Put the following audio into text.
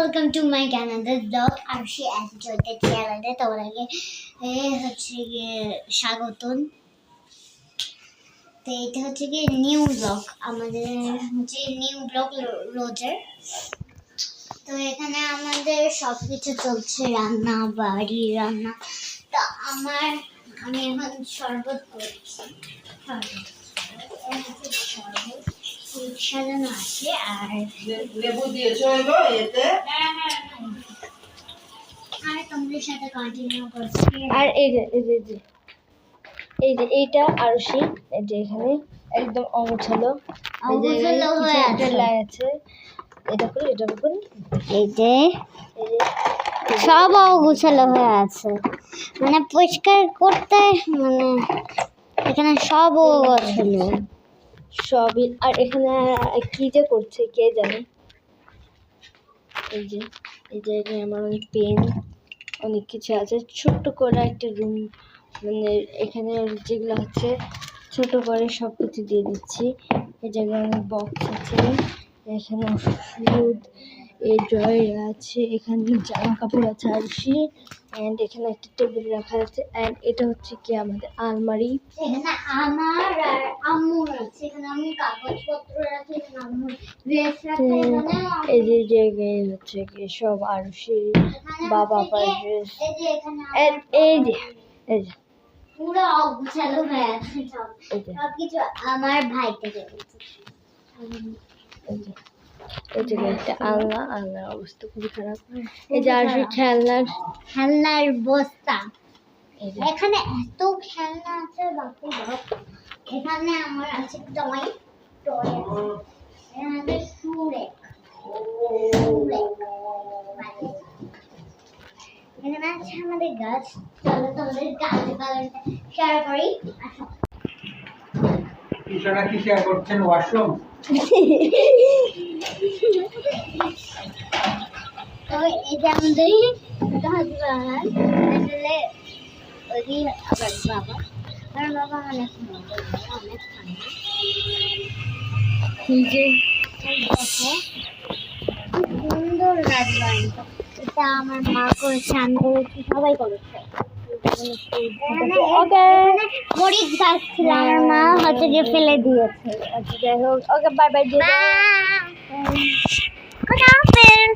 Welcome to my ক্যানাডার blog. আর সে এনজয়তে চ্যানেলে তোমাদেরকে হচ্ছে গিয়ে স্বাগতম। তো এটা হচ্ছে গিয়ে নিউ ব্লগ, আমাদের হচ্ছে নিউ ব্লগ রোজার। তো এখানে আমাদের সব কিছু চলছে, রান্না বাড়ি রান্না। তো আমি এখন শরবত করছি, শরবত সাজানো আছে। আর লেবু দিয়েছো এলো এতে? আর তোমাদের সাথে কন্টিনিউ করছি। আর এই যে এইটা আরশি, এই যে এখানে একদম অগোছালো হয়ে আছে। আছে। এটা খুল এই যে সব অগোছালো হয়ে আছে, মানে পরিষ্কার করতে, মানে এখানে সব অগোছালো সবই। আর এখানে কি যে করছে কে জানে। এই যে এখানে আমার অনেক পেন, অনেক কিছু আছে। ছোট্ট করে একটা রুম, মানে এখানে যেগুলো হচ্ছে ছোট করে সব কিছু দিয়ে দিচ্ছি। এই জায়গায় অনেক বক্স আছে, এখানে ওষুধ, এই ড্রয়ার আছে, এখানে জামা কাপড় আছে আরশি। অ্যান্ড এখানে একটা টেবিল রাখা আছে। অ্যান্ড এটা হচ্ছে কি আমাদের আলমারি। এখানে আমার আর আম্মুর আছে, এখানে আমি কাগজপত্র রাখি, এখানে আম্মুর ড্রেস রাখি। এই যে জায়গায় হচ্ছে কি সব আরশি বাবা ড্রেস। এই যে পুরো অগোছালো হয়ে আছে সবকিছু আমার ভাই থেকে। এই যে একটা আলনার অবস্থা খুবই খারাপ। এই যে আরশি খেলনার বস্তা, এখানে এত খেলনা আছে বাপরে বাপ। এখানে আমার আছে টয় এখানে এখানে আছে আমাদের গাছ। চলো তোমাদের কালচারটা শেয়ার করি। আসো। কিশোরা কি শেয়ার করছেন? ওয়াশরুম। তো এই যে আমাদের আসলে ওই আবার বাবা, আর বাবা অনেক ঠান্ডা। সুন্দর রাজবাড়ি, এটা আমার মা করেছে, আমি করেছি, সবাই করেছে। মরিচ গাছ ছিল, আমার মা হচ্ছে যে ফেলে দিয়েছে। যাই হোক, ওকে বাই বাই দিয়ে দাও। খোদা হাফেজ।